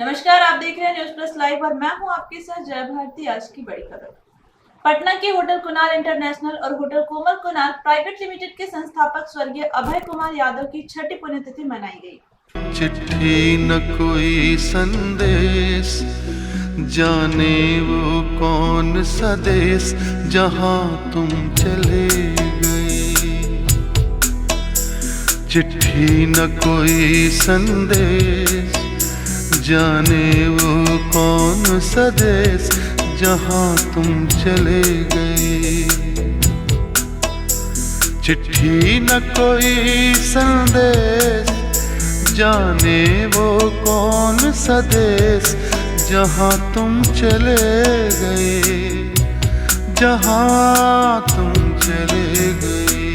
नमस्कार, आप देख रहे हैं न्यूज प्लस लाइव और मैं हूं आपके साथ जय भारती। आज की बड़ी खबर। पटना के होटल कुणाल इंटरनेशनल और होटल कोमल कुणाल प्राइवेट लिमिटेड के संस्थापक स्वर्गीय अभय कुमार यादव की 6ठी पुण्यतिथि मनाई गई। चिट्ठी न कोई संदेश, जाने वो कौन सा देश जहां तुम चले गए। चिट्ठी न कोई संदेश, जाने वो कौन सा देश जहां तुम चले गए। चिट्ठी न कोई संदेश, जाने वो कौन सा देश जहां तुम चले गए, जहां तुम चले गए।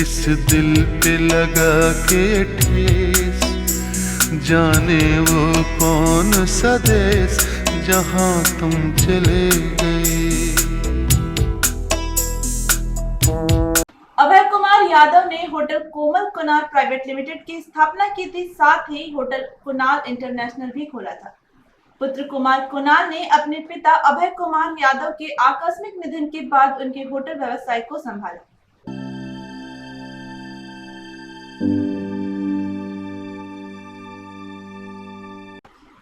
इस दिल पे लगा के ठेस, जाने वो कौन सा देश जहां तुम चले गए। अभय कुमार यादव ने होटल कोमल कुणाल प्राइवेट लिमिटेड की स्थापना की थी, साथ ही होटल कुणाल इंटरनेशनल भी खोला था। पुत्र कुमार कुणाल ने अपने पिता अभय कुमार यादव के आकस्मिक निधन के बाद उनके होटल व्यवसाय को संभाला।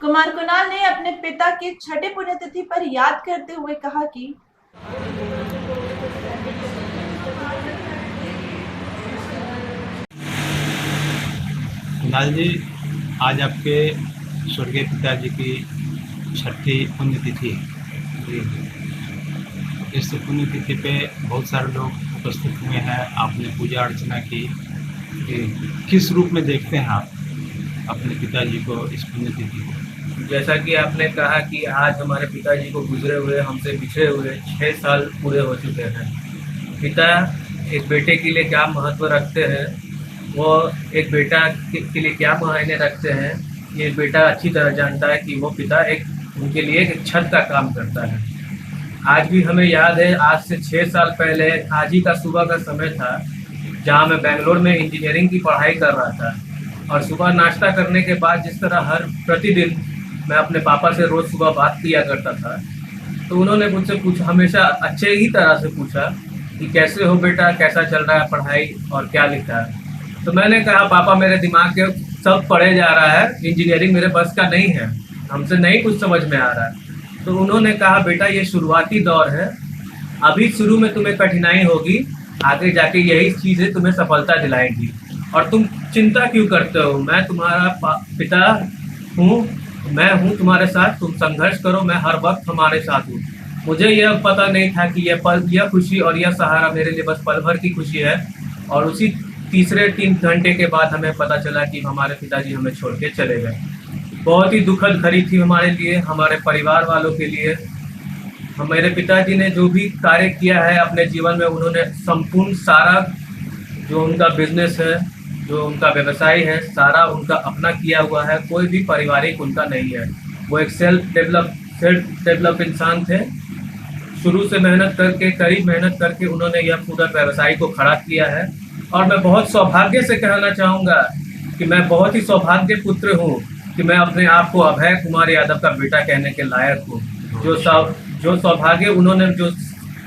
कुमार कुणाल ने अपने पिता की 6ठी पुण्यतिथि पर याद करते हुए कहा कि कुणाल जी, आज आपके स्वर्गीय पिताजी की 6ठी पुण्यतिथि है। इस पुण्यतिथि पे बहुत सारे लोग उपस्थित हुए हैं। आपने पूजा अर्चना की। किस रूप में देखते हैं आप अपने पिताजी को, इस पुण्यतिथि को? जैसा कि आपने कहा कि आज हमारे पिताजी को गुजरे हुए, हमसे बिछड़े हुए 6 साल पूरे हो चुके हैं। पिता एक बेटे के लिए क्या महत्व रखते हैं, वो एक बेटा के लिए क्या मायने रखते हैं, ये बेटा अच्छी तरह जानता है कि वो पिता उनके लिए एक छत का काम करता है। आज भी हमें याद है, आज से 6 साल पहले आज ही का सुबह का समय था, जहाँ मैं बेंगलोर में इंजीनियरिंग की पढ़ाई कर रहा था। और सुबह नाश्ता करने के बाद जिस तरह हर प्रतिदिन मैं अपने पापा से रोज़ सुबह बात किया करता था, तो उन्होंने मुझसे पूछा, हमेशा अच्छे ही तरह से पूछा कि कैसे हो बेटा, कैसा चल रहा है पढ़ाई और क्या लिखा है। तो मैंने कहा, पापा मेरे दिमाग के सब पढ़े जा रहा है, इंजीनियरिंग मेरे बस का नहीं है, हमसे नहीं कुछ समझ में आ रहा है। तो उन्होंने कहा, बेटा ये शुरुआती दौर है, अभी शुरू में तुम्हें कठिनाई होगी, आगे जाके यही चीज़ें तुम्हें सफलता दिलाएंगी। और तुम चिंता क्यों करते हो, मैं तुम्हारा पिता हूँ, मैं हूँ तुम्हारे साथ, तुम संघर्ष करो, मैं हर वक्त हमारे साथ हूँ। मुझे यह पता नहीं था कि यह खुशी और यह सहारा मेरे लिए बस पल भर की खुशी है। और उसी तीसरे 3 घंटे के बाद हमें पता चला कि हमारे पिताजी हमें छोड़ के चले गए। बहुत ही दुखद घड़ी थी हमारे लिए, हमारे परिवार वालों के लिए। हमारे पिताजी ने जो भी कार्य किया है अपने जीवन में, उन्होंने संपूर्ण सारा जो उनका बिजनेस है, जो उनका व्यवसाय है, सारा उनका अपना किया हुआ है, कोई भी पारिवारिक उनका नहीं है। वो एक सेल्फ डेवलप इंसान थे। शुरू से मेहनत करके, करीब मेहनत करके उन्होंने यह पूरा व्यवसाय को खड़ा किया है। और मैं बहुत सौभाग्य से कहना चाहूँगा कि मैं बहुत ही सौभाग्य पुत्र हूँ कि मैं अपने आप को अभय कुमार यादव का बेटा कहने के लायक हूँ। जो सौभाग्य उन्होंने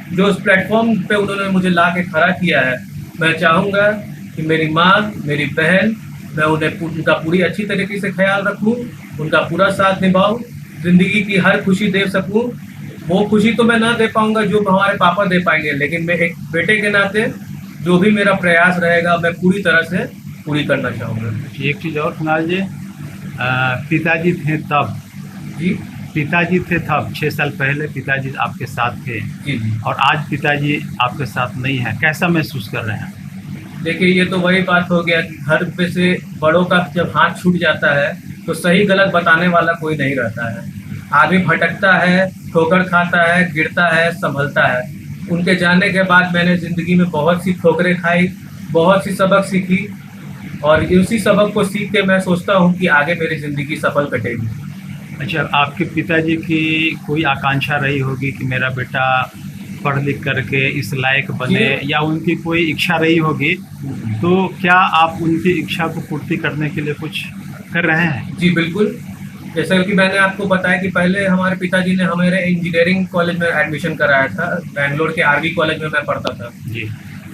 जो उस प्लेटफॉर्म पे उन्होंने मुझे ला के खड़ा किया है, मैं चाहूँगा कि मेरी माँ, मेरी बहन, मैं उनका पूरी अच्छी तरीके से ख्याल रखूँ, उनका पूरा साथ निभाऊँ, ज़िंदगी की हर खुशी दे सकूँ। वो खुशी तो मैं ना दे पाऊँगा जो हमारे पापा दे पाएंगे, लेकिन मैं एक बेटे के नाते जो भी मेरा प्रयास रहेगा मैं पूरी तरह से पूरी करना चाहूँगा। एक चीज़ और कुणाल जी, पिताजी थे तब, जी पिताजी थे तब 6 साल पहले पिताजी आपके साथ थे, जी जी। और आज पिताजी आपके साथ नहीं है, कैसा महसूस कर रहे हैं? देखिए, ये तो वही बात हो गया कि घर पे से बड़ों का जब हाथ छूट जाता है तो सही गलत बताने वाला कोई नहीं रहता है। आदमी भटकता है, ठोकर खाता है, गिरता है, संभलता है। उनके जाने के बाद मैंने ज़िंदगी में बहुत सी ठोकरें खाई, बहुत सी सबक सीखी, और उसी सबक को सीख के मैं सोचता हूँ कि आगे मेरी ज़िंदगी सफल कटेगी। अच्छा, आपके पिताजी की कोई आकांक्षा रही होगी कि मेरा बेटा पढ़ लिख करके इस लायक बने, या उनकी कोई इच्छा रही होगी, तो क्या आप उनकी इच्छा को पूर्ति करने के लिए कुछ कर रहे हैं? जी बिल्कुल। जैसा कि मैंने आपको बताया कि पहले हमारे पिताजी ने हमारे इंजीनियरिंग कॉलेज में एडमिशन कराया था। बेंगलोर के आरवी कॉलेज में मैं पढ़ता था। जी।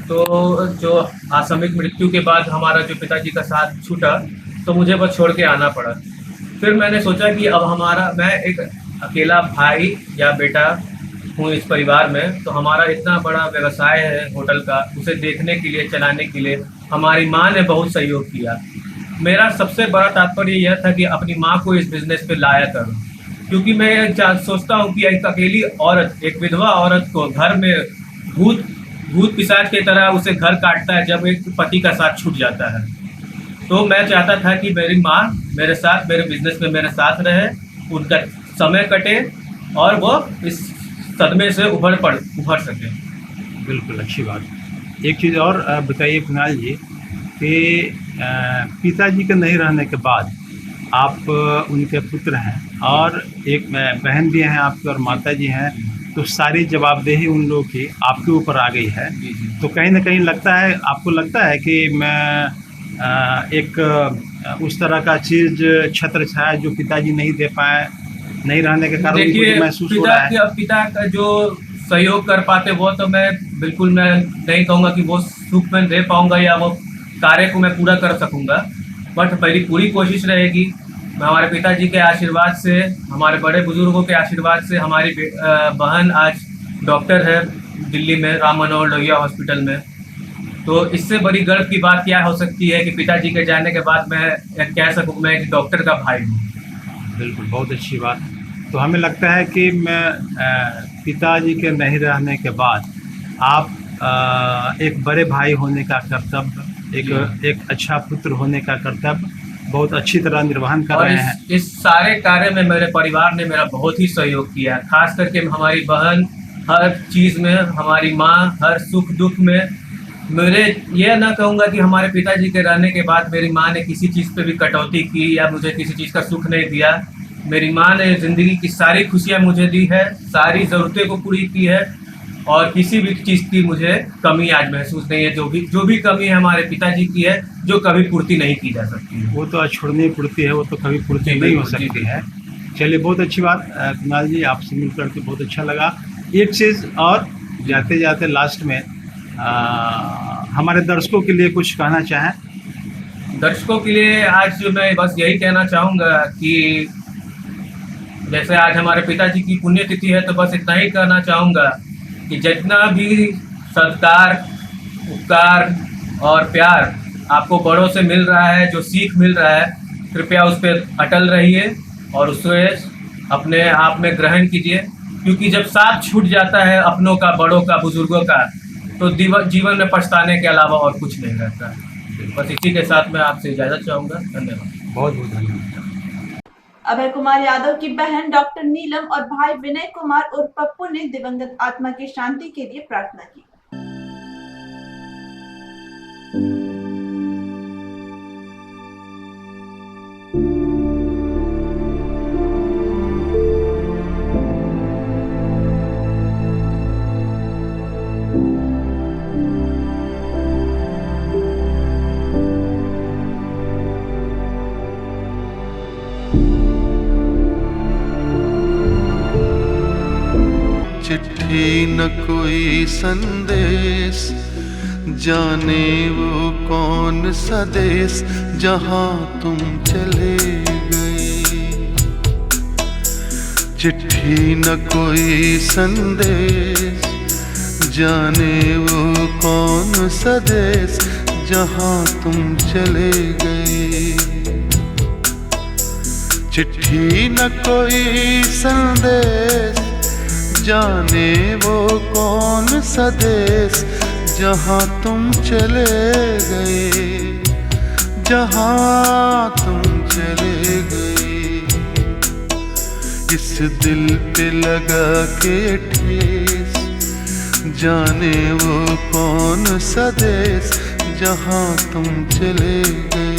तो जो आकस्मिक मृत्यु के बाद हमारा जो पिताजी का साथ छूटा, तो मुझे बस छोड़ के आना पड़ा। फिर मैंने सोचा कि अब मैं एक अकेला भाई या बेटा हूँ इस परिवार में, तो हमारा इतना बड़ा व्यवसाय है होटल का, उसे देखने के लिए, चलाने के लिए हमारी माँ ने बहुत सहयोग किया। मेरा सबसे बड़ा तात्पर्य यह था कि अपनी माँ को इस बिजनेस पे लाया करूँ, क्योंकि मैं सोचता हूँ कि एक अकेली औरत, एक विधवा औरत को घर में भूत पिशाच की तरह उसे घर काटता है जब एक पति का साथ छूट जाता है। तो मैं चाहता था कि मेरी माँ मेरे साथ, मेरे बिजनेस में मेरे साथ रहे, उनका समय कटे और वो इस सदमे से उभर सके। बिल्कुल, अच्छी बात। एक चीज़ और बताइए कुणाल जी कि पिताजी के नहीं रहने के बाद आप उनके पुत्र हैं और एक बहन भी हैं आपकी और माता जी हैं, तो सारी जवाबदेही उन लोगों की आपके ऊपर आ गई है। तो कहीं ना कहीं आपको लगता है कि मैं एक उस तरह का चीज़ छत्र छाया जो पिताजी नहीं दे पाए, नहीं रहने के कारण मुझे महसूस हो रहा है। पिता का जो सहयोग कर पाते वो तो मैं नहीं कहूँगा कि वो सुख में दे पाऊंगा या वो कार्य को मैं पूरा कर सकूंगा, बट मेरी पूरी कोशिश रहेगी। मैं हमारे पिताजी के आशीर्वाद से, हमारे बड़े बुजुर्गों के आशीर्वाद से, हमारी बहन आज डॉक्टर है दिल्ली में, राम मनोहर लोहिया हॉस्पिटल में। तो इससे बड़ी गर्व की बात क्या हो सकती है कि पिताजी के जाने के बाद मैं कह सकूँ मैं एक डॉक्टर का भाई हूँ। बिल्कुल, बहुत अच्छी बात। तो हमें लगता है कि मैं पिताजी के नहीं रहने के बाद आप एक बड़े भाई होने का कर्तव्य, एक अच्छा पुत्र होने का कर्तव्य बहुत अच्छी तरह निर्वहन कर रहे हैं। इस सारे कार्य में मेरे परिवार ने मेरा बहुत ही सहयोग किया, खास करके हमारी बहन हर चीज़ में, हमारी माँ हर सुख दुख में। मेरे यह ना कहूँगा कि हमारे पिताजी के रहने के बाद मेरी माँ ने किसी चीज़ पे भी कटौती की या मुझे किसी चीज़ का सुख नहीं दिया। मेरी माँ ने ज़िंदगी की सारी खुशियाँ मुझे दी है, सारी ज़रूरतें को पूरी की है और किसी भी चीज़ की मुझे कमी आज महसूस नहीं है। जो भी कमी है हमारे पिताजी की है, जो कभी पूर्ति नहीं की जा सकती है। वो तो अछूड़नीय पूर्ति है, वो तो कभी पूर्ति नहीं हो सकती है। चलिए, बहुत अच्छी बात कुणाल जी, आपसे मिलकर के बहुत अच्छा लगा। एक चीज़ और जाते जाते लास्ट में हमारे दर्शकों के लिए कुछ कहना चाहें? दर्शकों के लिए आज मैं बस यही कहना चाहूँगा कि जैसे आज हमारे पिताजी की पुण्यतिथि है, तो बस इतना ही कहना चाहूँगा कि जितना भी सत्कार, उपकार और प्यार आपको बड़ों से मिल रहा है, जो सीख मिल रहा है, कृपया उस पर अटल रहिए और उसे अपने आप में ग्रहण कीजिए, क्योंकि जब साथ छूट जाता है अपनों का, बड़ों का, बुजुर्गों का, तो जीवन में पछताने के अलावा और कुछ नहीं रहता है। बस इसी के साथ मैं आपसे इजाज़त चाहूँगा। धन्यवाद, बहुत बहुत धन्यवाद। अभय कुमार यादव की बहन डॉक्टर नीलम और भाई विनय कुमार और पप्पू ने दिवंगत आत्मा की शांति के लिए प्रार्थना की। चिट्ठी न कोई संदेश, जाने वो कौन सा देश जहाँ तुम चले गए। चिट्ठी न कोई संदेश, जाने वो कौन सा देश जहाँ तुम चले गए। चिट्ठी न कोई संदेश, जाने वो कौन सा देश जहाँ तुम चले गए, जहाँ तुम चले गए। इस दिल पे लगा के ठेस, जाने वो कौन सा देश जहाँ तुम चले गए।